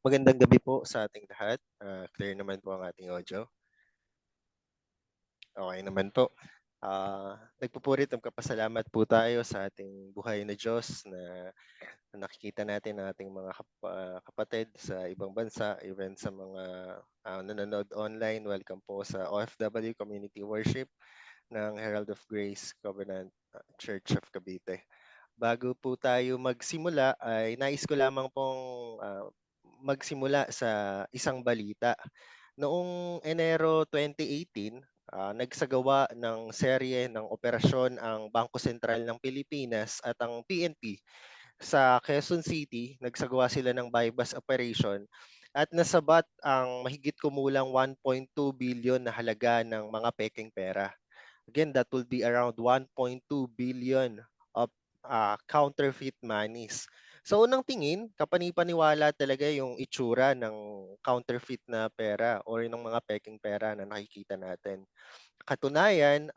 Magandang gabi po sa ating lahat. Clear naman po ang ating audio. Okay naman po. Nagpupuri at magpapasalamat po tayo sa ating buhay na Diyos na nakikita natin ang ating mga kapatid sa ibang bansa, even sa mga nanonood online. Welcome po sa OFW Community Worship ng Herald of Grace Covenant Church of Cavite. Bago po tayo magsimula, ay nais ko lamang pong magsimula sa isang balita. Noong Enero 2018, nagsagawa ng serye ng operasyon ang Bangko Sentral ng Pilipinas at ang PNP sa Quezon City. Nagsagawa sila ng buy-bust operation at nasabat ang mahigit kumulang 1.2 billion na halaga ng mga pekeng pera. Again, that will be around 1.2 billion of counterfeit monies. Sa unang tingin, kapani-paniwala talaga yung itsura ng counterfeit na pera or ng mga peking pera na nakikita natin. Katunayan,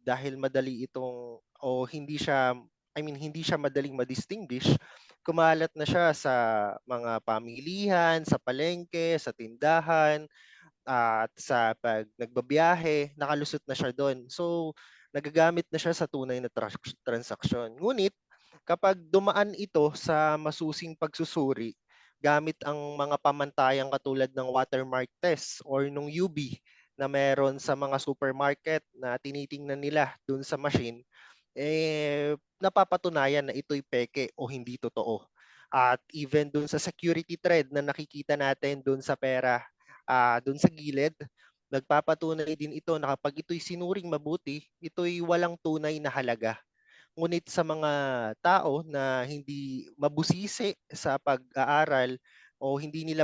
dahil madali itong o hindi siya hindi siya madaling ma-distinguish, kumalat na siya sa mga pamilihan, sa palengke, sa tindahan, at sa 'pag nagbabiyahe, nakalusot na siya do'n. So, nagagamit na siya sa tunay na transaksyon. Ngunit kapag dumaan ito sa masusing pagsusuri gamit ang mga pamantayang katulad ng watermark test or nung UV na meron sa mga supermarket na tinitingnan nila do'n sa machine, napapatunayan na ito'y peke o hindi totoo. At even do'n sa security thread na nakikita natin do'n sa pera, do'n sa gilid, nagpapatunay din ito na kapag ito'y sinuring mabuti, ito'y walang tunay na halaga. Ngunit sa mga tao na hindi mabusisi sa pag-aaral o hindi na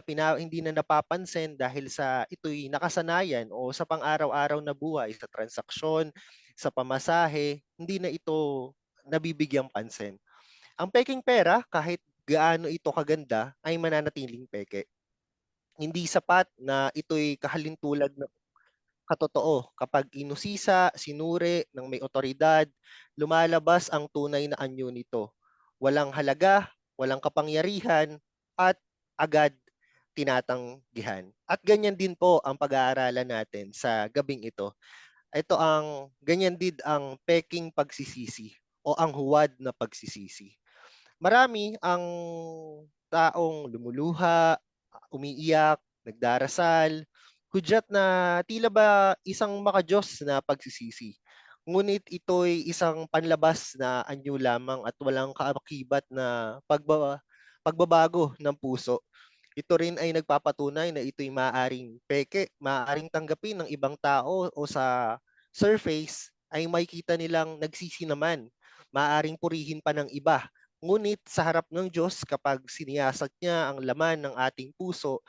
napapansin dahil sa ito'y nakasanayan o sa pang-araw-araw na buhay, sa transaksyon, sa pamasahe, hindi na ito nabibigyang pansin. Ang pekeng pera, kahit gaano ito kaganda, ay mananatiling peke. Hindi sapat na ito'y kahalintulad ng katotoo. Kapag inusisa, sinuri ng may otoridad, lumalabas ang tunay na anyo nito. Walang halaga, walang kapangyarihan, at agad tinatanggihan. At ganyan din po ang pag-aaralan natin sa gabing ito. Ito ang ganyan din ang peking pagsisisi o ang huwad na pagsisisi. Marami ang taong lumuluha, umiiyak, nagdarasal, hudyat na tila ba isang makadiyos na pagsisisi. Ngunit ito'y isang panlabas na anyo lamang at walang kaakibat na pagbabago ng puso. Ito rin ay nagpapatunay na ito'y maaaring peke, maaaring tanggapin ng ibang tao o sa surface ay makikita nilang nagsisi naman. Maaaring purihin pa ng iba. Ngunit sa harap ng Diyos, kapag siniyasat niya ang laman ng ating puso,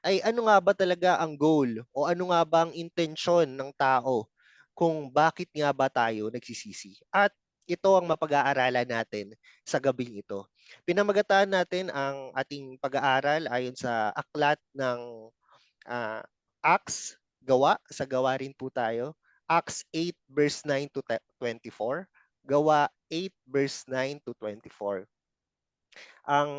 ay ano nga ba talaga ang goal o ano nga ba ang intensyon ng tao kung bakit nga ba tayo nagsisisi. At ito ang mapag-aaralan natin sa gabing ito. Pinamagataan natin ang ating pag-aaral ayon sa aklat ng Acts, gawa, sa gawa rin po tayo. Acts 8 verse 9 to 24. Gawa 8 verse 9 to 24. Ang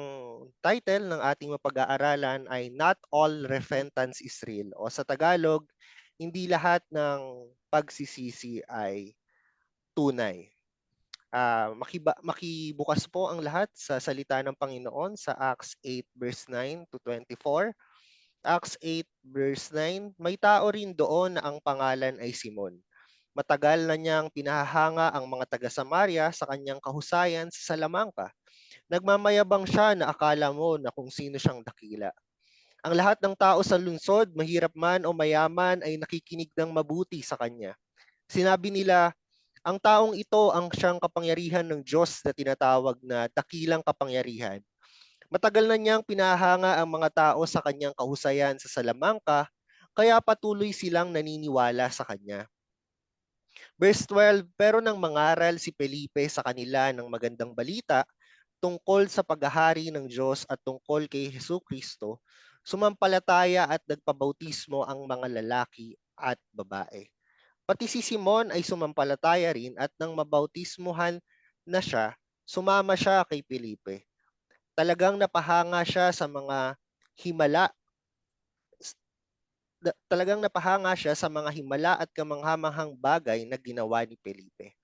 title ng ating mapag-aaralan ay Not All Repentance is Real, o sa Tagalog, hindi lahat ng pagsisisi ay tunay. Makibukas po ang lahat sa salita ng Panginoon sa Acts 8 verse 9 to 24. Acts 8 verse 9, may tao rin doon na ang pangalan ay Simon. Matagal na niyang pinahahanga ang mga taga-Samaria sa kanyang kahusayan sa Salamangka. Nagmamayabang siya na akala mo na kung sino siyang dakila. Ang lahat ng tao sa lungsod, mahirap man o mayaman, ay nakikinig ng mabuti sa kanya. Sinabi nila, ang taong ito ang siyang kapangyarihan ng Diyos na tinatawag na dakilang kapangyarihan. Matagal na niyang pinahanga ang mga tao sa kanyang kahusayan sa Salamangka, kaya patuloy silang naniniwala sa kanya. Verse 12, pero nang mangaral si Felipe sa kanila ng magandang balita tungkol sa paghahari ng Diyos at tungkol kay Hesus Kristo, sumampalataya at nagpabautismo ang mga lalaki at babae. Pati si Simon ay sumampalataya rin at nang mabautismuhan na siya, sumama siya kay Felipe. talagang napahanga siya sa mga himala talagang napahanga siya sa mga himala at kamanghamanghang bagay na ginawa ni Felipe.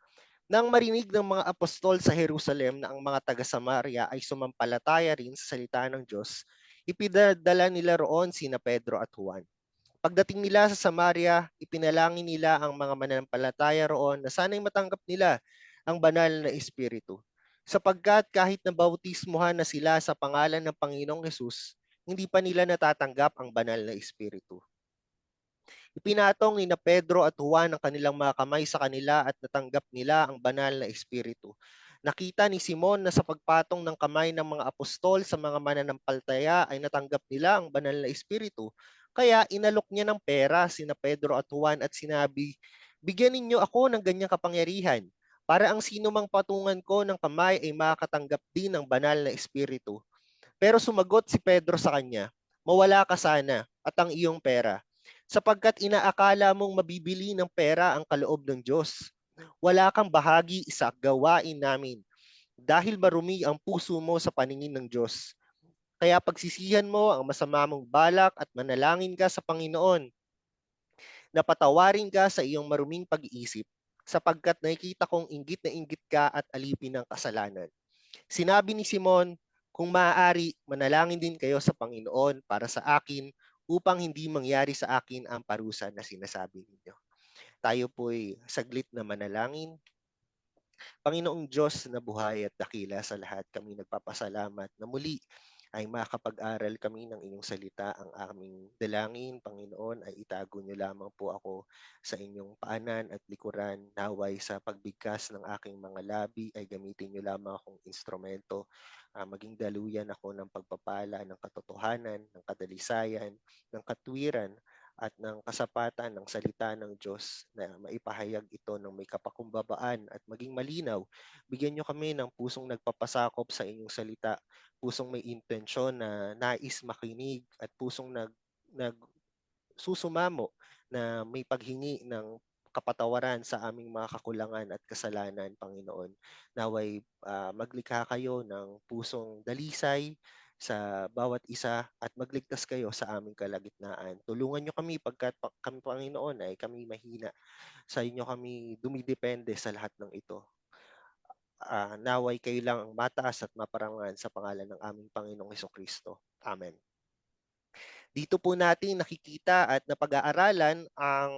Nang marinig ng mga apostol sa Jerusalem na ang mga taga-Samaria ay sumampalataya rin sa salita ng Diyos, ipinadala nila roon sina Pedro at Juan. Pagdating nila sa Samaria, ipinalangin nila ang mga mananampalataya roon na sana'y matanggap nila ang banal na Espiritu. Sapagkat kahit nabautismuhan na sila sa pangalan ng Panginoong Hesus, hindi pa nila natatanggap ang banal na Espiritu. Ipinatong ni na Pedro at Juan ang kanilang mga kamay sa kanila at natanggap nila ang banal na Espiritu. Nakita ni Simon na sa pagpatong ng kamay ng mga apostol sa mga mananampalataya ay natanggap nila ang banal na Espiritu. Kaya inalok niya ng pera sina Pedro at Juan at sinabi, "Bigyan ninyo ako ng ganyang kapangyarihan para ang sino mang patungan ko ng kamay ay makakatanggap din ng banal na Espiritu." Pero sumagot si Pedro sa kanya, "Mawala ka sana at ang iyong pera, sapagkat inaakala mong mabibili ng pera ang kaloob ng Diyos. Wala kang bahagi sa gawain namin, dahil marumi ang puso mo sa paningin ng Diyos. Kaya pagsisihan mo ang masama mong balak at manalangin ka sa Panginoon na patawarin ka sa iyong maruming pag-iisip, sapagkat nakikita kong inggit na inggit ka at alipin ng kasalanan." Sinabi ni Simon, "Kung maaari, manalangin din kayo sa Panginoon para sa akin upang hindi mangyari sa akin ang parusa na sinasabi ninyo." Tayo po'y saglit na manalangin. Panginoong Diyos na buhay at dakila sa lahat, kami nagpapasalamat na muli ay makapag-aral kami ng inyong salita. Ang aming dalangin, Panginoon, ay itago niyo lamang po ako sa inyong paanan at likuran. Naway sa pagbigkas ng aking mga labi ay gamitin niyo lamang akong instrumento. Maging daluyan ako ng pagpapala, ng katotohanan, ng kadalisayan, ng katwiran, at ng kasapatan ng salita ng Diyos na maipahayag ito ng may kapakumbabaan at maging malinaw. Bigyan niyo kami ng pusong nagpapasakop sa inyong salita, pusong may intensyon na nais makinig at pusong nagsusumamo na may paghingi ng kapatawaran sa aming mga kakulangan at kasalanan, Panginoon. Naway maglikha kayo ng pusong dalisay sa bawat isa at magligtas kayo sa aming kalagitnaan. Tulungan niyo kami pagkat kami, Panginoon, ay kami mahina. Sa inyo kami dumidepende sa lahat ng ito. Naway kayo lang ang mataas at maparangan sa pangalan ng aming Panginoong Hesukristo. Amen. Dito po natin nakikita at napag-aaralan ang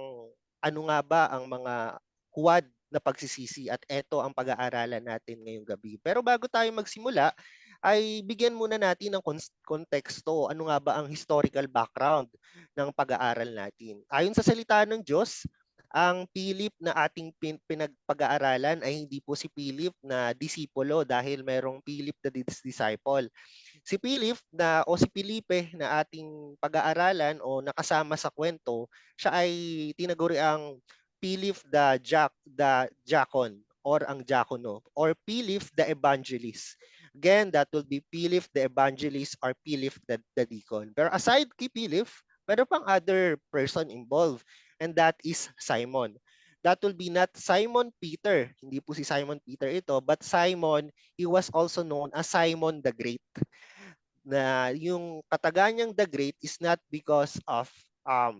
ano nga ba ang mga huwad na pagsisisi, at ito ang pag-aaralan natin ngayong gabi. Pero bago tayo magsimula, ay bigyan muna natin ng konteksto. Ano nga ba ang historical background ng pag-aaral natin? Ayon sa salita ng Diyos, ang Philip na ating pinagpag-aaralan ay hindi po si Philip na disipulo, dahil merong Philip the disciple. Si Philip si Felipe na ating pag-aaralan o nakasama sa kwento, siya ay tinaguri ang Philip the Diacon, or ang Diakono, or Philip the Evangelist. Again, that will be Philip the Evangelist or Philip the Deacon. Pero aside kay Philip, meron pang other person involved, and that is Simon. That will be not Simon Peter, hindi po si Simon Peter ito, but Simon, he was also known as Simon the Great, na yung katagan niyang the great is not because of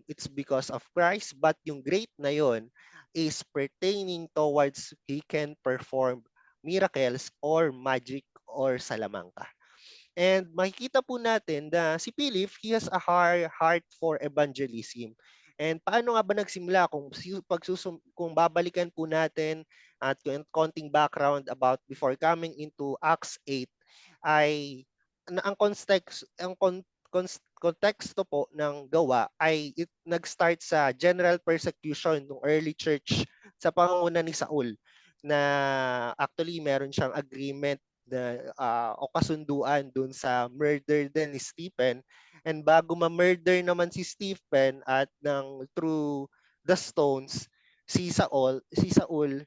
it's because of Christ, but yung great na yon is pertaining towards he can perform miracles or magic or salamangka. And makikita po natin na si Philip, he has a heart for evangelism. And paano nga ba nagsimula? Kung babalikan po natin at konting background about before coming into Acts 8, ay ang konteksto po ng gawa ay nag-start sa general persecution ng early church sa pangunguna ni Saul, na actually meron siyang agreement na o kasunduan dun sa murder din ni Stephen. And bago ma-murder naman si Stephen at through the stones, si Saul,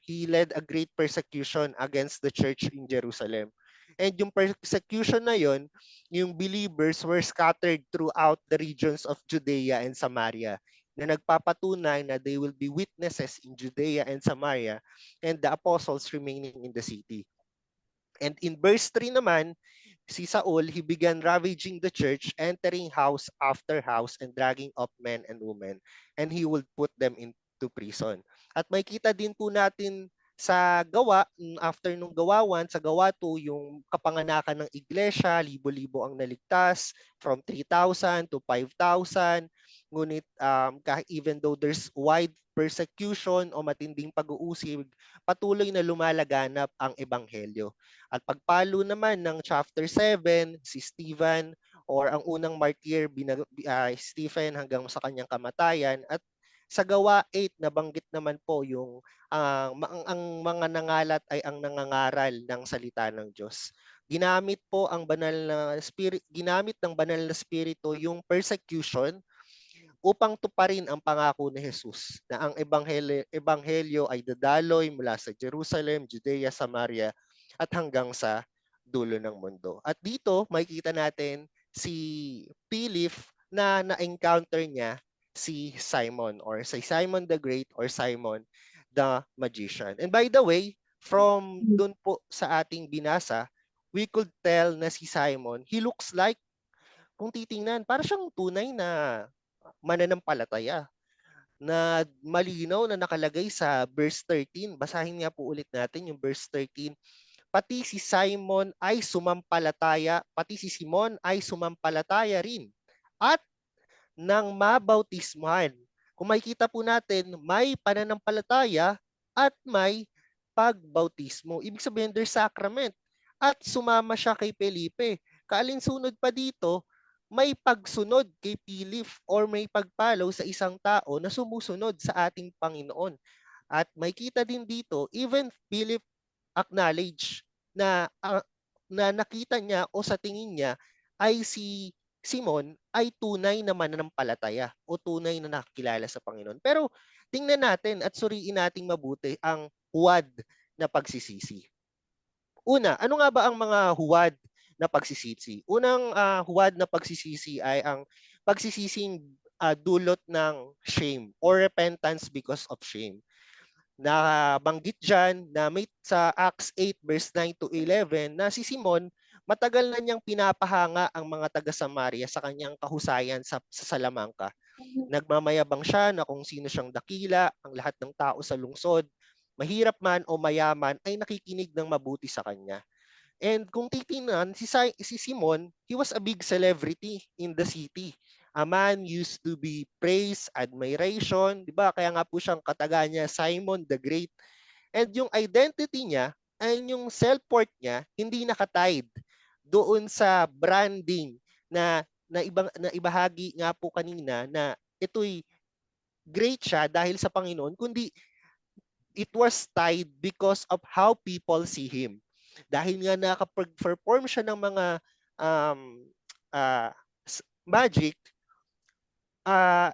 he led a great persecution against the church in Jerusalem. And yung persecution na yon, yung believers were scattered throughout the regions of Judea and Samaria, na nagpapatunay na they will be witnesses in Judea and Samaria, and the apostles remaining in the city. And in verse 3 naman, si Saul, he began ravaging the church, entering house after house and dragging up men and women, and he would put them into prison. At may kita din po natin sa gawa, after nung gawa 1, sa gawa 2, yung kapanganakan ng iglesia, libo-libo ang naligtas, from 3,000 to 5,000. Ngunit even though there's wide persecution o matinding pag-uusig, patuloy na lumalaganap ang ebanghelyo. At pagpalo naman ng chapter 7, si Stephen or ang unang martyr, Stephen hanggang sa kanyang kamatayan. At sa gawa 8, nabanggit naman po yung ang mga nangalat ay ang nangangaral ng salita ng Diyos. Ginamit po ang banal na spirit, ginamit ng banal na spirito yung persecution upang tuparin ang pangako ni Jesus na ang ebanghelyo ay dadaloy mula sa Jerusalem, Judea, Samaria at hanggang sa dulo ng mundo. At dito makikita natin si Philip na na-encounter niya si Simon or si Simon the Great or Simon the Magician. And by the way, from dun po sa ating binasa, we could tell na si Simon, he looks like, kung titingnan, para siyang tunay na mananampalataya na malinaw na nakalagay sa verse 13. Basahin nga po ulit natin yung verse 13. Pati si Simon ay sumampalataya, pati si Simon ay sumampalataya rin. At nang mabautismuhan. Kung makikita po natin, may pananampalataya at may pagbautismo. Ibig sabihin, there's sacrament. At sumama siya kay Felipe. Kaalinsunod pa dito, may pagsunod kay Philip or may pagpalaw sa isang tao na sumusunod sa ating Panginoon. At may kita din dito, even Philip acknowledge na nakita niya o sa tingin niya ay si Simon ay tunay na mananampalataya o tunay na nakakilala sa Panginoon. Pero tingnan natin at suriin nating mabuti ang huwad na pagsisisi. Una, ano nga ba ang mga huwad na pagsisisi? Unang huwad na pagsisisi ay ang pagsisising dulot ng shame or repentance because of shame. Nabanggit dyan na may sa Acts 8 verse 9 to 11 na si Simon matagal na niyang pinapahanga ang mga taga-Samaria sa kanyang kahusayan sa Salamanca. Nagmamayabang siya na kung sino siyang dakila, ang lahat ng tao sa lungsod, mahirap man o mayaman, ay nakikinig ng mabuti sa kanya. And kung titingnan, si Simon, he was a big celebrity in the city. A man used to be praised, admiration, di ba? Kaya nga po siyang kataga niya, Simon the Great. And yung identity niya, ay yung self-worth niya, hindi nakatied doon sa branding na ibahagi nga po kanina na ito'y great siya dahil sa Panginoon, kundi it was tied because of how people see him. Dahil nga nakapag-perform siya ng mga um, uh, magic,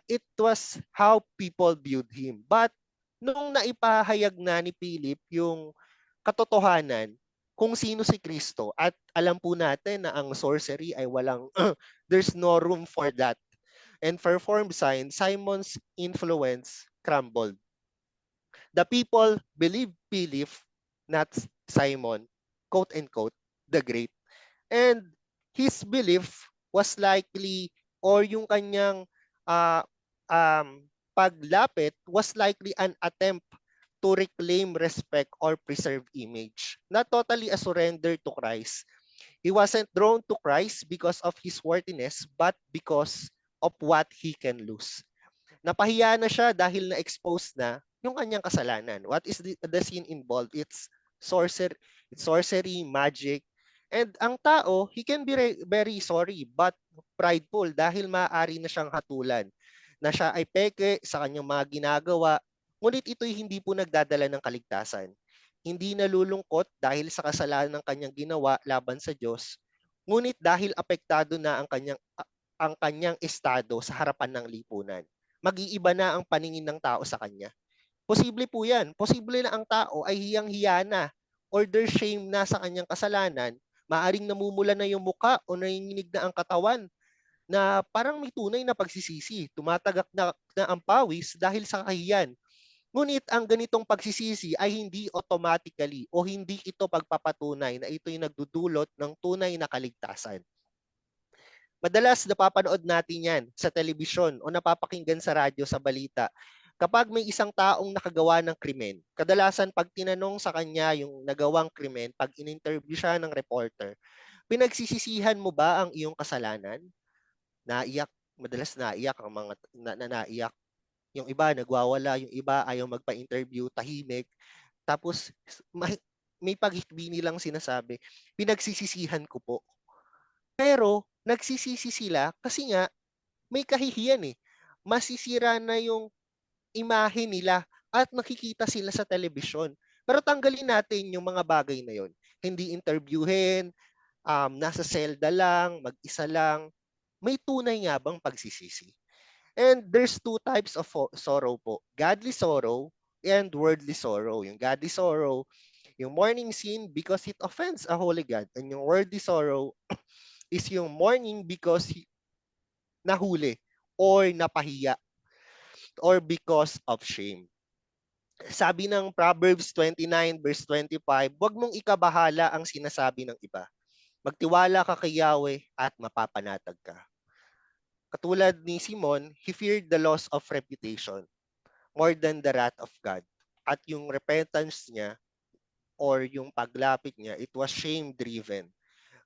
it was how people viewed him. But nung naipahayag na ni Philip yung katotohanan kung sino si Kristo at alam po natin na ang sorcery ay walang there's no room for that and performed signs, Simon's influence crumbled. The people believed Philip, not Simon, quote unquote, the great. And his belief was likely or yung kanyang uh, paglapit was likely an attempt to reclaim respect or preserve image. Not totally a surrender to Christ. He wasn't drawn to Christ because of his worthiness, but because of what he can lose. Napahiya na siya dahil na-expose na yung kanyang kasalanan. What is the sin involved? It's sorcery, magic. And ang tao, he can be very sorry but prideful dahil maaari na siyang hatulan na siya ay peke sa kanyang mga ginagawa, ngunit ito'y hindi po nagdadala ng kaligtasan. Hindi nalulungkot dahil sa kasalanan ng kanyang ginawa laban sa Diyos, ngunit dahil apektado na ang kanyang estado sa harapan ng lipunan. Mag-iiba na ang paningin ng tao sa kanya. Posible po yan. Posible na ang tao ay hiyang-hiya na or there's shame na sa kanyang kasalanan. Maaring namumula na yung muka o nanginginig na ang katawan na parang may tunay na pagsisisi. Tumatagak na ang pawis dahil sa kahiyan. Ngunit ang ganitong pagsisisi ay hindi automatically o hindi ito pagpapatunay na ito'y nagdudulot ng tunay na kaligtasan. Madalas napapanood natin 'yan sa telebisyon o napapakinggan sa radyo sa balita. Kapag may isang taong nakagawa ng krimen, kadalasan 'pag tinanong sa kanya yung nagawang krimen, 'pag in-interview siya ng reporter, "Pinagsisisihan mo ba ang iyong kasalanan?" Naiyak, madalas naiyak ang mga naiyak. Yung iba nagwawala, yung iba ayaw magpa-interview, tahimik. Tapos may paghikbi nilang sinasabi, "Pinagsisisihan ko po." Pero nagsisisi sila kasi nga may kahihiyan, eh. Masisira na yung imahe nila at makikita sila sa telebisyon. Pero tanggalin natin yung mga bagay na yon. Hindi interviewin, nasa selda lang, mag-isa lang. May tunay nga bang pagsisisi? And there's two types of sorrow po. Godly sorrow and worldly sorrow. Yung godly sorrow, yung mourning sin because it offends a holy God. And yung worldly sorrow is yung mourning because nahuli or napahiya or because of shame. Sabi ng Proverbs 29 verse 25, huwag mong ikabahala ang sinasabi ng iba. Magtiwala ka kay Yahweh at mapapanatag ka. Katulad ni Simon, he feared the loss of reputation more than the wrath of God. At yung repentance niya or yung paglapit niya, it was shame-driven,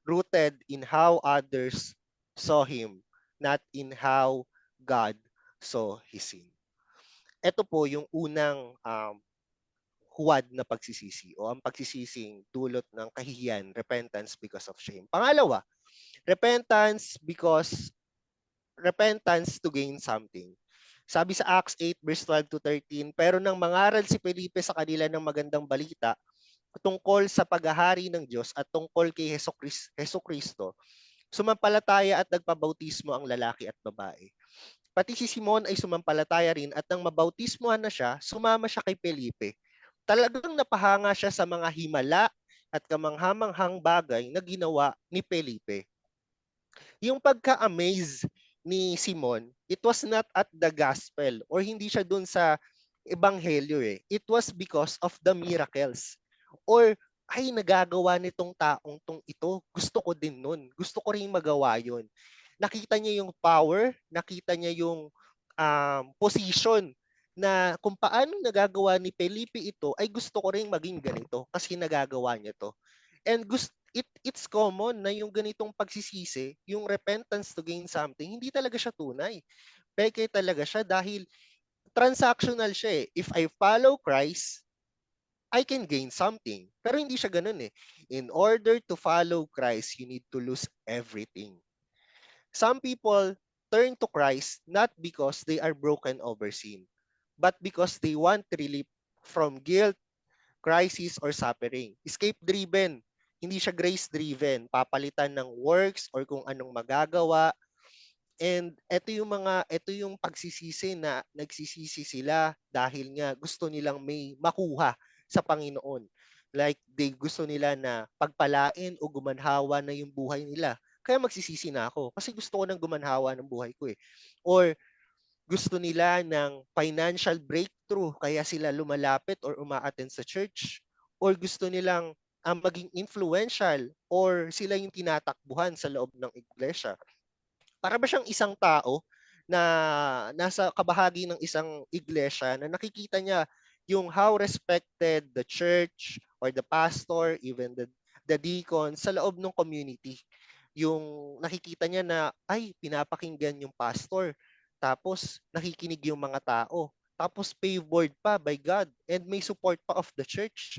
rooted in how others saw him, not in how God saw his sin. Ito po yung unang huwad na pagsisisi o ang pagsisising dulot ng kahihiyan, repentance because of shame. Pangalawa, repentance to gain something. Sabi sa Acts 8 verse 12 to 13, pero nang mangaral si Felipe sa kanila ng magandang balita tungkol sa paghahari ng Diyos at tungkol kay Heso Kristo, sumampalataya at nagpabautismo ang lalaki at babae. Pati si Simon ay sumampalataya rin at nang mabautismohan na siya, sumama siya kay Felipe. Talagang napahanga siya sa mga himala at kamanghamanghang bagay na ginawa ni Felipe. Yung pagka-amaze ni Simon, it was not at the gospel or hindi siya dun sa ebanghelyo eh. It was because of the miracles. Or ay nagagawa nitong taong tong ito. Gusto ko din nun. Gusto ko rin magawa yun. Nakita niya yung power, nakita niya yung position na kung paano nagagawa ni Felipe ito, ay gusto ko rin maging ganito kasi nagagawa niya to. And it's common na yung ganitong pagsisisi, yung repentance to gain something, hindi talaga siya tunay. Peke talaga siya dahil transactional siya eh. If I follow Christ, I can gain something. Pero hindi siya ganun eh. In order to follow Christ, you need to lose everything. Some people turn to Christ not because they are broken over sin, but because they want relief from guilt, crisis, or suffering. Escape-driven. Hindi siya grace-driven. Papalitan ng works or kung anong magagawa. And ito yung pagsisisi na nagsisisi sila dahil nga gusto nilang may makuha sa Panginoon. Like, gusto nila na pagpalain o gumanhawa na yung buhay nila. Kaya magsisisi na ako kasi gusto ko nang gumanhawa ng buhay ko eh. Or gusto nila ng financial breakthrough kaya sila lumalapit or uma-attend sa church, or gusto nilang maging influential or sila yung tinatakbuhan sa loob ng iglesia. Para ba siyang isang tao na nasa kabahagi ng isang iglesia na nakikita niya yung how respected the church or the pastor, even the deacon sa loob ng community. Yung nakikita niya na, ay, pinapakinggan yung pastor. Tapos, nakikinig yung mga tao. Tapos, favored pa by God and may support pa of the church.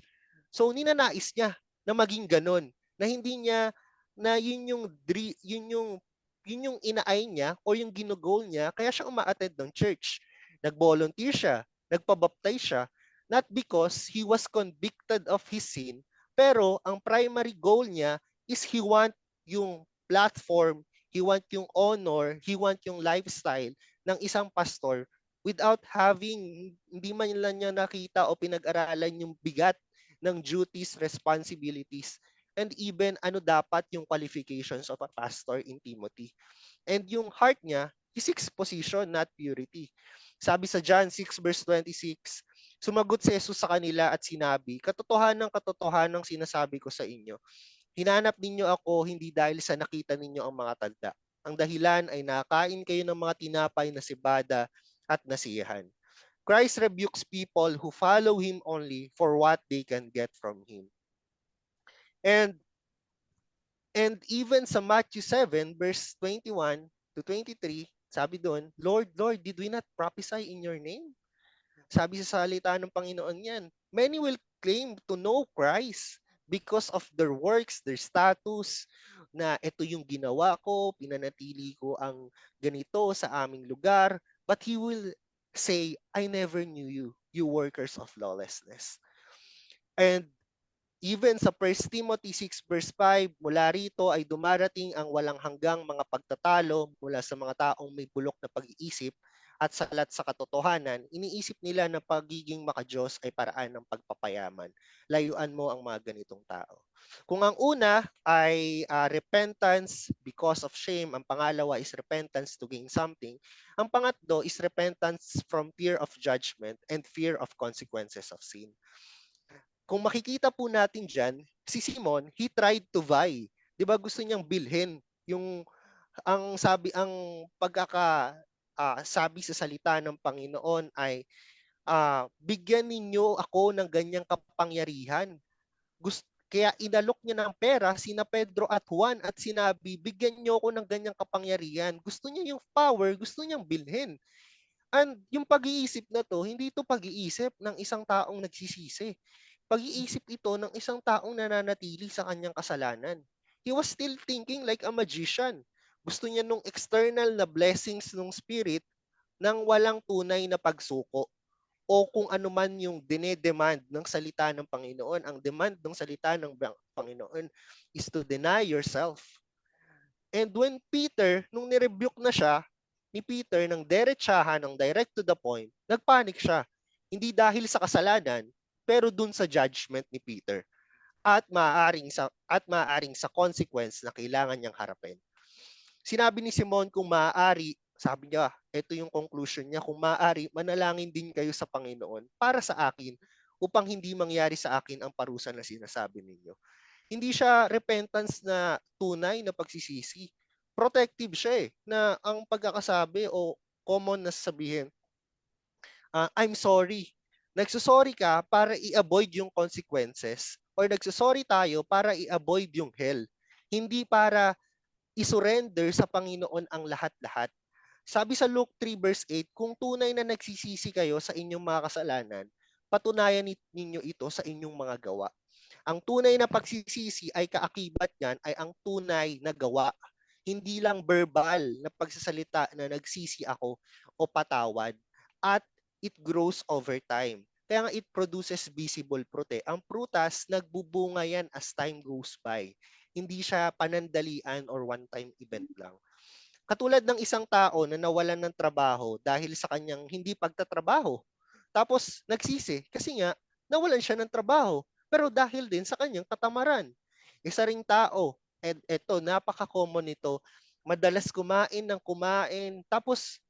So, ninanais niya na maging ganun. Na hindi niya, na yun yung inaay niya o yung ginugol niya, kaya siya uma-attend ng church. Nag-volunteer siya, nagpabaptize siya, not because he was convicted of his sin, pero ang primary goal niya is he want yung platform, he want yung honor, he want yung lifestyle ng isang pastor without having, hindi man lang niya nakita o pinag-aralan yung bigat ng duties, responsibilities, and even ano dapat yung qualifications of a pastor in Timothy. And yung heart niya, he seeks position, not purity. Sabi sa John 6 verse 26, Sumagot si Jesus sa kanila at sinabi, katotohanan sinasabi ko sa inyo. Hinanap ninyo ako hindi dahil sa nakita ninyo ang mga tanda. Ang dahilan ay nakain kayo ng mga tinapay na sibada at nasiyahan. Christ rebukes people who follow Him only for what they can get from Him. And even sa Matthew 7, verse 21 to 23, sabi doon, Lord, Lord, did we not prophesy in your name? Sabi sa salita ng Panginoon yan, many will claim to know Christ because of their works, their status, na ito yung ginawa ko, pinanatili ko ang ganito sa aming lugar, but He will say, I never knew you, you workers of lawlessness. And even sa 1 Timothy 6 verse 5, mula rito ay dumarating ang walang hanggang mga pagtatalo mula sa mga taong may bulok na pag-iisip at salat sa katotohanan, iniisip nila na pagiging makadiyos ay paraan ng pagpapayaman. Layuan mo ang mga ganitong tao. Kung ang una ay repentance because of shame, ang pangalawa is repentance to gain something, ang pangatlo is repentance from fear of judgment and fear of consequences of sin. Kung makikita po natin dyan, si Simon, he tried to vie. 'Di ba gusto niyang bilhin yung ang sabi sa salita ng Panginoon ay bigyan ninyo ako ng ganyang kapangyarihan. Kaya inalok niya ng pera sina Pedro at Juan at sinabi, bigyan niyo ako ng ganyang kapangyarihan. Gusto niya yung power, gusto niyang bilhin. And yung pag-iisip na to, hindi ito pag-iisip ng isang taong nagsisisi. Pag-iisip ito ng isang taong nananatili sa kanyang kasalanan. He was still thinking like a magician. Gusto niya nung external na blessings ng spirit nang walang tunay na pagsuko o kung ano man yung dinedemand ng salita ng Panginoon. Ang demand ng salita ng Panginoon is to deny yourself. And when Peter, nung nirebuke na siya, ni Peter ng derechahan, ng direct to the point, nagpanic siya. Hindi dahil sa kasalanan, pero dun sa judgment ni Peter at maaring sa consequence na kailangan niyang harapin. Sinabi ni Simon kung maaari, sabi niya, ito yung conclusion niya, kung maaari, manalangin din kayo sa Panginoon para sa akin upang hindi mangyari sa akin ang parusa na sinasabi ninyo. Hindi siya repentance na tunay na pagsisisi. Protective siya na ang pagkakasabi o common na sabihin, I'm sorry. Nagsusorry ka para i-avoid yung consequences or nagsusorry tayo para i-avoid yung hell. Hindi para i-surrender sa Panginoon ang lahat-lahat. Sabi sa Luke 3 verse 8, kung tunay na nagsisisi kayo sa inyong mga kasalanan, patunayan ninyo ito sa inyong mga gawa. Ang tunay na pagsisisi ay kaakibat niyan ay ang tunay na gawa. Hindi lang verbal na pagsasalita na nagsisi ako o patawad. At it grows over time. Kaya nga it produces visible fruit. Ang prutas, nagbubunga yan as time goes by. Hindi siya panandalian or one-time event lang. Katulad ng isang tao na nawalan ng trabaho dahil sa kanyang hindi pagtatrabaho. Tapos nagsisi kasi nga nawalan siya ng trabaho. Pero dahil din sa kanyang katamaran. Isa ring tao, and eto, napaka-common nito, madalas kumain, tapos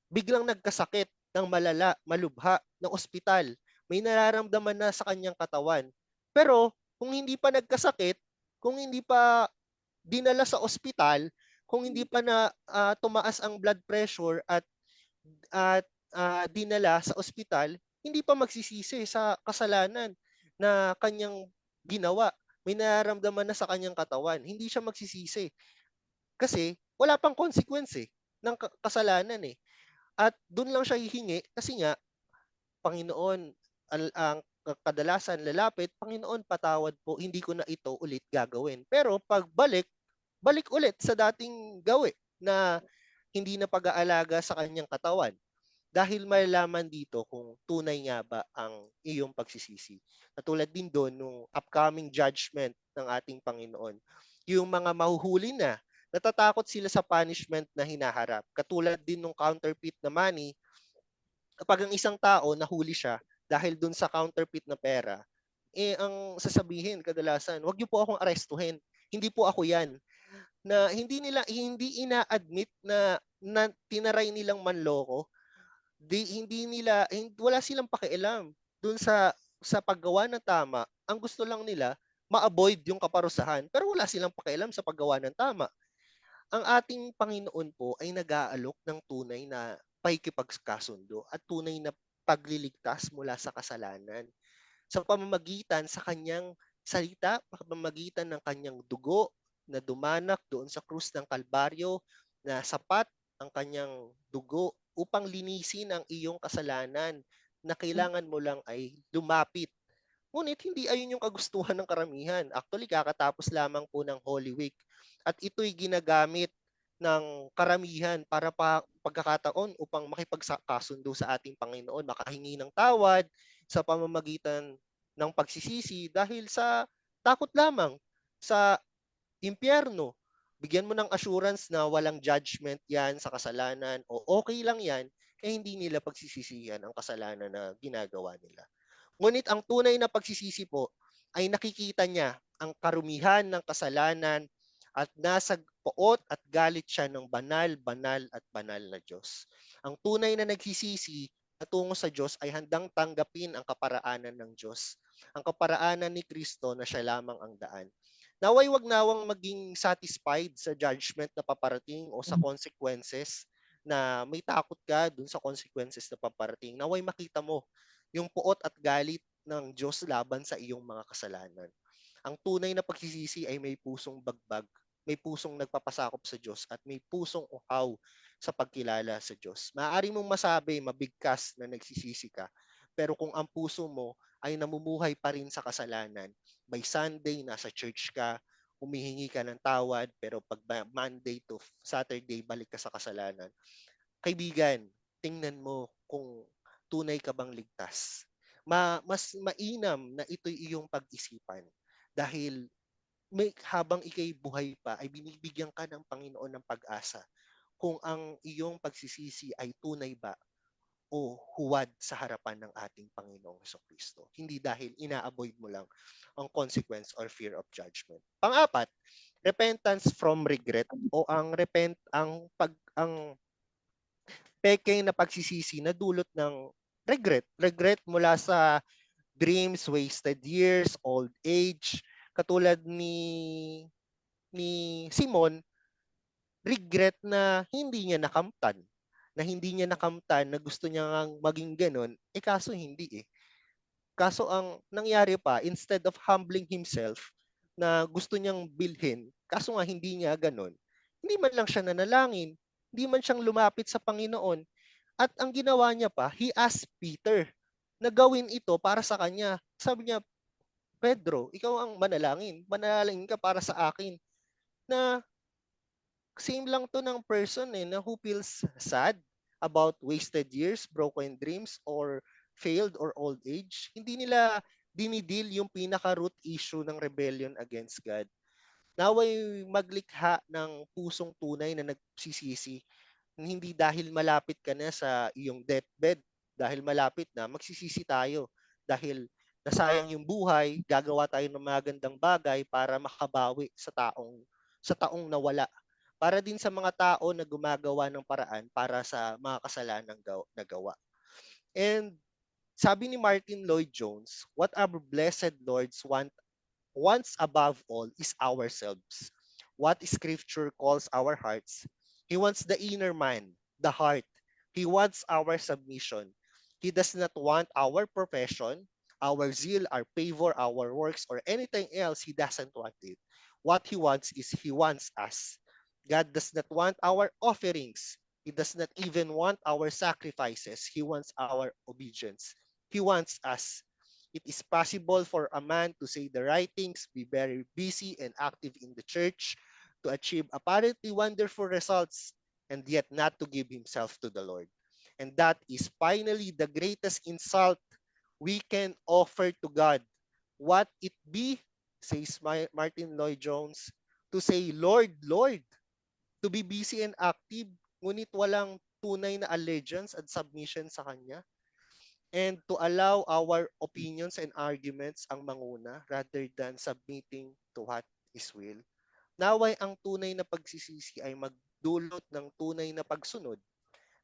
biglang nagkasakit ng malala, malubha, ng ospital. May nararamdaman na sa kanyang katawan. Pero kung hindi pa nagkasakit, kung hindi pa dinala sa ospital, kung hindi pa na tumaas ang blood pressure at dinala sa ospital, hindi pa magsisisi sa kasalanan na kanyang ginawa. May nararamdaman na sa kanyang katawan. Hindi siya magsisisi. Kasi wala pang consequence ng kasalanan At doon lang siya hihingi kasi nga, Panginoon, ang kadalasan lalapit, Panginoon, patawad po, hindi ko na ito ulit gagawin. Pero pagbalik, balik ulit sa dating gawi na hindi na pag-aalaga sa kanyang katawan. Dahil malalaman dito kung tunay nga ba ang iyong pagsisisi. Katulad din doon nung upcoming judgment ng ating Panginoon. Yung mga mahuhuli na, natatakot sila sa punishment na hinaharap. Katulad din nung counterfeit na money, kapag ang isang tao nahuli siya dahil doon sa counterfeit na pera, ang sasabihin kadalasan, wag niyo po akong arestuhin. Hindi po ako yan. Na hindi ina-admit na tinaray nilang manloko. Wala silang pakialam. dun sa paggawa ng tama, ang gusto lang nila ma-avoid yung kaparusahan, pero wala silang pakialam sa paggawa ng tama. Ang ating Panginoon po ay nag-aalok ng tunay na pakikipagkasundo at tunay na pagliligtas mula sa kasalanan sa pamamagitan sa kanyang salita, pamamagitan ng kanyang dugo na dumanak doon sa krus ng Kalbaryo, na sapat ang kanyang dugo upang linisin ang iyong kasalanan, na kailangan mo lang ay lumapit. Ngunit hindi ayun yung kagustuhan ng karamihan. Actually, kakatapos lamang po ng Holy Week at ito'y ginagamit ng karamihan para pagkakataon upang makipagkasundo sa ating Panginoon, makahingi ng tawad sa pamamagitan ng pagsisisi dahil sa takot lamang sa impyerno. Bigyan mo ng assurance na walang judgment yan sa kasalanan o okay lang yan, kaya hindi nila pagsisisihan ang kasalanan na ginagawa nila. Ngunit ang tunay na pagsisisi po ay nakikita niya ang karumihan ng kasalanan at nasa poot at galit siya ng banal, banal at banal na Diyos. Ang tunay na nagsisisi na tungo sa Diyos ay handang tanggapin ang kaparaanan ng Diyos, ang kaparaanan ni Kristo na siya lamang ang daan. Naway wag nawang maging satisfied sa judgment na paparating o sa consequences na may takot ka dun sa consequences na paparating. Naway makita mo yung puot at galit ng Diyos laban sa iyong mga kasalanan. Ang tunay na pagsisisi ay may pusong bagbag, may pusong nagpapasakop sa Diyos at may pusong uhaw sa pagkilala sa Diyos. Maaari mong masabi, mabigkas na nagsisisi ka, pero kung ang puso mo ay namumuhay pa rin sa kasalanan, by Sunday, nasa church ka, humihingi ka ng tawad, pero pag Monday to Saturday, balik ka sa kasalanan. Kaibigan, tingnan mo kung tunay ka bang ligtas. Mas mainam na ito'y iyong pag-isipan dahil habang ikay buhay pa ay binibigyan ka ng Panginoon ng pag-asa kung ang iyong pagsisisi ay tunay ba o huwad sa harapan ng ating Panginoong Hesukristo. Hindi dahil ina-avoid mo lang ang consequence or fear of judgment. Pang-apat, repentance from regret o ang peke na pagsisisi na dulot ng regret. Regret mula sa dreams, wasted years, old age. Katulad ni Simon, regret na hindi niya nakamtan. Na hindi niya nakamtan, na gusto niya ngang maging ganun, kaso hindi eh. Kaso ang nangyari pa, instead of humbling himself, na gusto niyang bilhin, kaso nga hindi niya ganun, hindi man lang siya nanalangin, hindi man siyang lumapit sa Panginoon. At ang ginawa niya pa, he asked Peter na gawin ito para sa kanya. Sabi niya, Pedro, ikaw ang manalangin. Manalangin ka para sa akin. Na same lang to ng person na who feels sad about wasted years, broken dreams, or failed or old age. Hindi nila dinidil yung pinaka-root issue ng rebellion against God. Naway maglikha ng pusong tunay na nagsisisi, hindi dahil malapit ka na sa iyong deathbed, dahil malapit na, magsisisi tayo. Dahil nasayang yung buhay, gagawa tayo ng magandang bagay para makabawi sa taong nawala. Para din sa mga tao na gumagawa ng paraan para sa mga kasalanang nagawa. And sabi ni Martin Lloyd Jones, what our blessed Lords wants above all is ourselves. What Scripture calls our hearts. He wants the inner man, the heart. He wants our submission. He does not want our profession, our zeal, our favor, our works, or anything else. He doesn't want it. What He wants is He wants us. God does not want our offerings. He does not even want our sacrifices. He wants our obedience. He wants us. It is possible for a man to say the right things, be very busy and active in the church, to achieve apparently wonderful results, and yet not to give himself to the Lord. And that is finally the greatest insult we can offer to God. What it be, says Martin Lloyd Jones, to say, Lord, Lord, to be busy and active, ngunit walang tunay na allegiance at submission sa Kanya, and to allow our opinions and arguments ang manguna rather than submitting to what is will. Naway ang tunay na pagsisisi ay magdulot ng tunay na pagsunod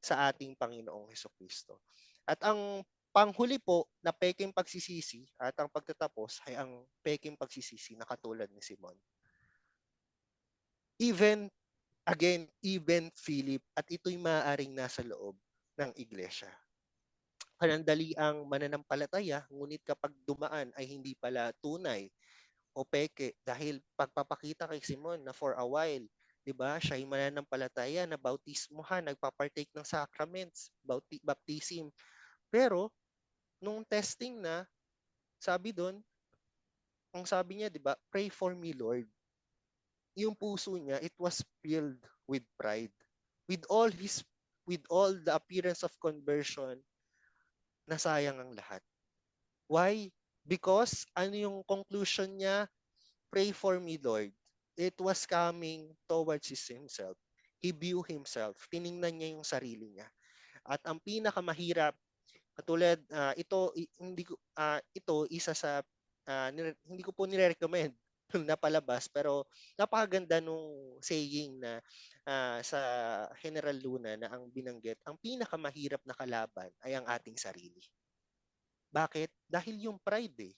sa ating Panginoong Hesukristo. At ang panghuli po na pekeng pagsisisi at ang pagtatapos ay ang pekeng pagsisisi na katulad ni Simon. Even Philip, at ito'y maaaring nasa loob ng iglesia. Panandali ang mananampalataya, ngunit kapag dumaan ay hindi pala tunay o peke dahil pagpapakita kay Simon na for a while, 'di ba? Siya ay mananampalataya na bautismohan, nagpa-partake ng sacraments, baptism. Pero nung testing na, sabi doon, ang sabi niya, 'di ba? Pray for me, Lord. Yung puso niya, it was filled with pride. With all his with all the appearance of conversion, nasayang ang lahat. Why? Because ano yung conclusion niya? Pray for me, Lord. It was coming towards himself. He view himself. Tiningnan niya yung sarili niya. At ang pinakamahirap, katulad ito isa sa hindi ko po nire-recommend na palabas, pero napakaganda nung saying na sa General Luna na ang binanggit, ang pinakamahirap na kalaban ay ang ating sarili. Bakit? Dahil yung pride eh.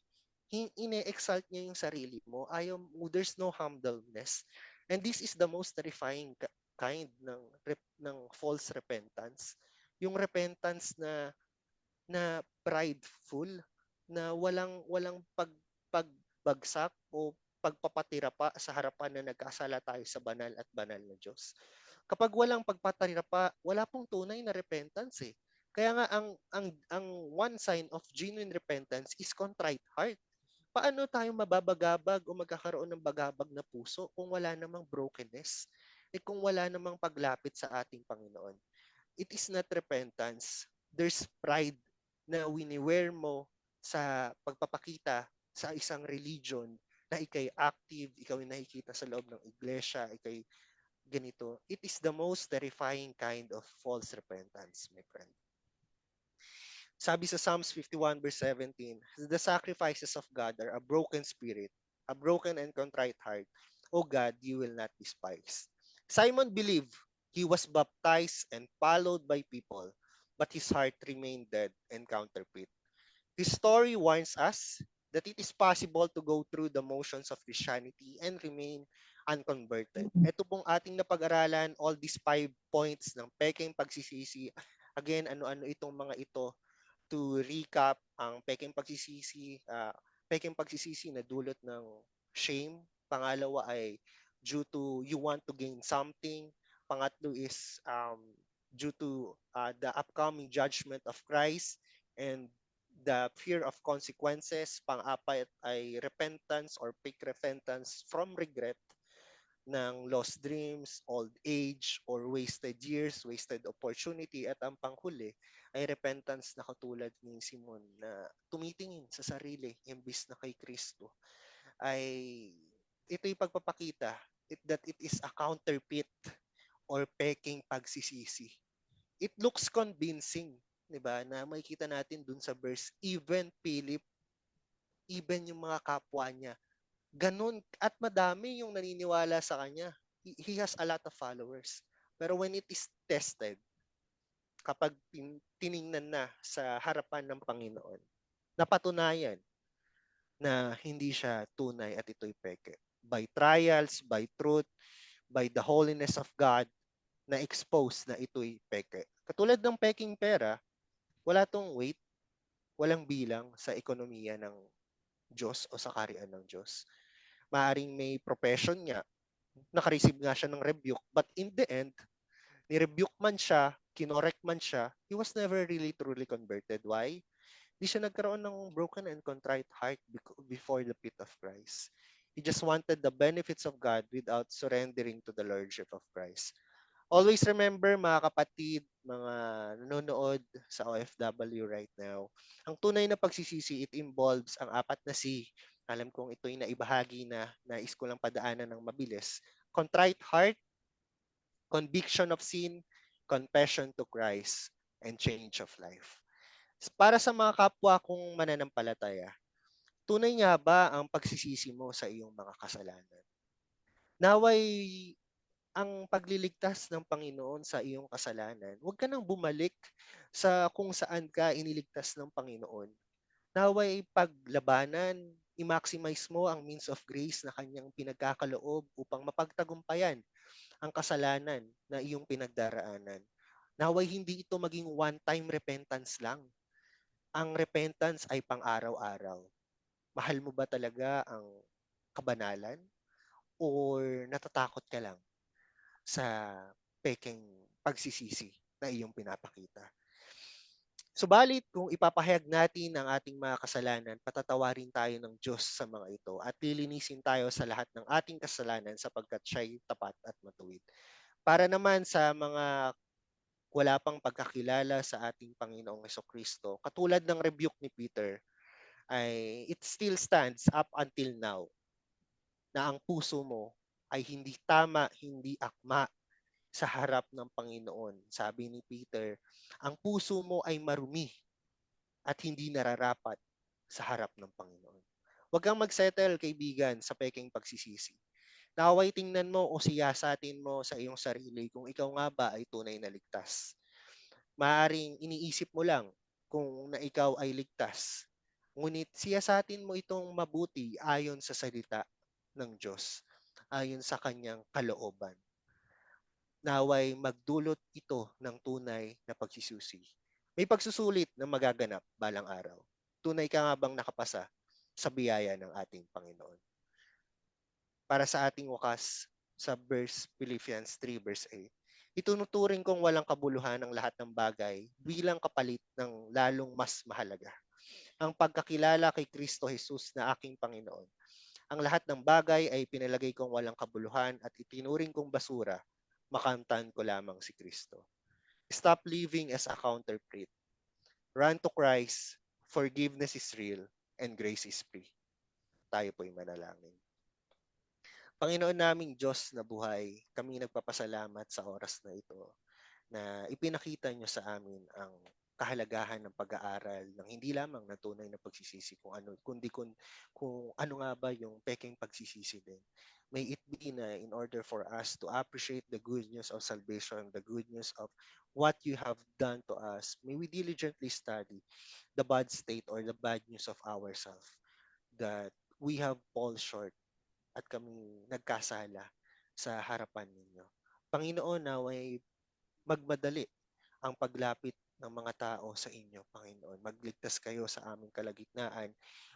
Ine-exalt niya yung sarili mo. There's no humbleness. And this is the most terrifying kind ng false repentance. Yung repentance na prideful, na walang pagbagsak o pagpapatira pa sa harapan na nagkasala tayo sa banal at banal na Diyos. Kapag walang pagpatira pa, wala pong tunay na repentance eh. Kaya nga ang one sign of genuine repentance is contrite heart. Paano tayo mababagabag o magkakaroon ng bagabag na puso kung wala namang brokenness? Kung wala namang paglapit sa ating Panginoon. It is not repentance. There's pride na winiwear mo sa pagpapakita sa isang religion na ikay active, ikaw ay nakikita sa loob ng iglesia, ikay ganito. It is the most terrifying kind of false repentance, my friend. Sabi sa Psalms 51 verse 17, the sacrifices of God are a broken spirit, a broken and contrite heart. O God, you will not despise. Simon believed he was baptized and followed by people, but his heart remained dead and counterfeit. This story warns us that it is possible to go through the motions of Christianity and remain unconverted. Ito pong ating napag-aralan, all these 5 points ng pekeng pagsisisi. Again, ano-ano itong mga ito? To recap, ang pekeng pagsisisi na dulot ng shame. Pangalawa ay due to you want to gain something. Pangatlo is due to the upcoming judgment of Christ and the fear of consequences. Pang-apat ay repentance or fake repentance from regret ng lost dreams, old age, or wasted years, wasted opportunity. At ang panghuli ay repentance na katulad ni Simon na tumitingin sa sarili imbis na kay Kristo. Ay ito'y pagpapakita that it is a counterfeit or peking pagsisisi. It looks convincing, 'di ba? Na makikita natin dun sa verse, even Philip, even yung mga kapwa niya, ganun at madami yung naniniwala sa kanya. He has a lot of followers. Pero when it is tested, kapag tiningnan na sa harapan ng Panginoon, napatunayan na hindi siya tunay at ito'y peke. By trials, by truth, by the holiness of God, na expose na ito'y peke. Katulad ng peking pera, wala tong weight, walang bilang sa ekonomiya ng Diyos o sa kaharian ng Diyos. Maaring may profession niya, nakareceive nga siya ng rebuke, but in the end, ni-rebuke man siya, kinorek man siya, he was never really truly converted. Why? Di siya nagkaroon ng broken and contrite heart before the feet of Christ. He just wanted the benefits of God without surrendering to the Lordship of Christ. Always remember, mga kapatid, mga nanonood sa OFW right now, ang tunay na pagsisisi, it involves ang 4 na C. Alam kong ito'y naibahagi na nais ko lang padaanan ng mabilis. Contrite heart, conviction of sin, confession to Christ, and change of life. Para sa mga kapwa kong mananampalataya, tunay nga ba ang pagsisisi mo sa iyong mga kasalanan? Naway ang pagliligtas ng Panginoon sa iyong kasalanan, huwag ka nang bumalik sa kung saan ka iniligtas ng Panginoon. Naway paglabanan, i-maximize mo ang means of grace na kanyang pinagkakaloob upang mapagtagumpayan ang kasalanan na iyong pinagdaraanan. Naway hindi ito maging one-time repentance lang. Ang repentance ay pang-araw-araw. Mahal mo ba talaga ang kabanalan or natatakot ka lang sa pekeng pagsisisi na iyong pinapakita? Subalit kung ipapahayag natin ang ating mga kasalanan, patatawarin tayo ng Diyos sa mga ito at lilinisin tayo sa lahat ng ating kasalanan sapagkat siya'y tapat at matuwid. Para naman sa mga wala pang pagkakilala sa ating Panginoong Kristo, katulad ng rebuke ni Peter, ay it still stands up until now na ang puso mo ay hindi tama, hindi akma sa harap ng Panginoon. Sabi ni Peter, ang puso mo ay marumi at hindi nararapat sa harap ng Panginoon. Huwag kang magsettle, kaibigan, sa peking pagsisisi. Naway tingnan mo o siyasatin mo sa iyong sarili kung ikaw nga ba ay tunay na ligtas. Maaring iniisip mo lang kung na ikaw ay ligtas. Ngunit siyasatin mo itong mabuti ayon sa salita ng Diyos, ayon sa kanyang kalooban. Naway magdulot ito ng tunay na pagsisusi. May pagsusulit na magaganap balang araw. Tunay ka nga bang nakapasa sa biyaya ng ating Panginoon? Para sa ating wakas sa verse Philippians 3 verse 8, itunuturing kong walang kabuluhan ang lahat ng bagay bilang kapalit ng lalong mas mahalaga. Ang pagkakilala kay Kristo Jesus na aking Panginoon. Ang lahat ng bagay ay pinalagay kong walang kabuluhan at itinuring kong basura, makamtan ko lamang si Kristo. Stop living as a counterfeit. Run to Christ, forgiveness is real, and grace is free. Tayo po'y manalangin. Panginoon naming Diyos na buhay, kami nagpapasalamat sa oras na ito na ipinakita niyo sa amin ang kahalagahan ng pag-aaral ng hindi lamang na tunay na pagsisisi kung ano kundi kung ano nga ba yung pekeng pagsisisi din. May it be na in order for us to appreciate the good news of salvation, the good news of what you have done to us, may we diligently study the bad state or the bad news of ourselves that we have fall short at kami nagkasala sa harapan ninyo. Panginoon, naway magmadali ang paglapit ng mga tao sa inyo, Panginoon. Magligtas kayo sa aming kalagitnaan.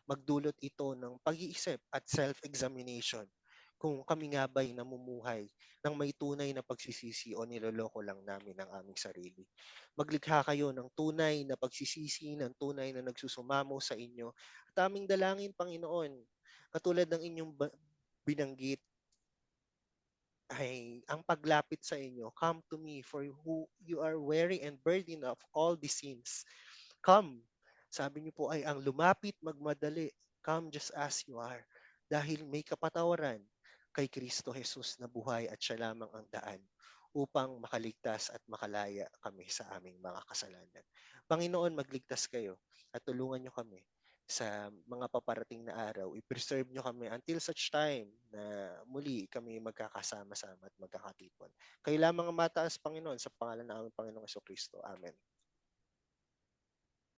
Magdulot ito ng pag-iisip at self-examination kung kami nga ba'y namumuhay ng may tunay na pagsisisi o niloloko lang namin ang aming sarili. Maglikha kayo ng tunay na pagsisisi, ng tunay na nagsusumamo sa inyo. At aming dalangin, Panginoon, katulad ng inyong binanggit ay ang paglapit sa inyo, come to me for who you are weary and burdened of all the sins. Come. Sabi niyo po ay ang lumapit magmadali. Come just as you are. Dahil may kapatawaran kay Kristo Jesus na buhay at siya lamang ang daan upang makaligtas at makalaya kami sa aming mga kasalanan. Panginoon, magligtas kayo at tulungan niyo kami sa mga paparating na araw. I-preserve nyo kami until such time na muli kami magkakasama-sama at magkakatipon. Kayo lamang ang mataas, Panginoon, sa pangalan ng aming Panginoong Kristo. Amen.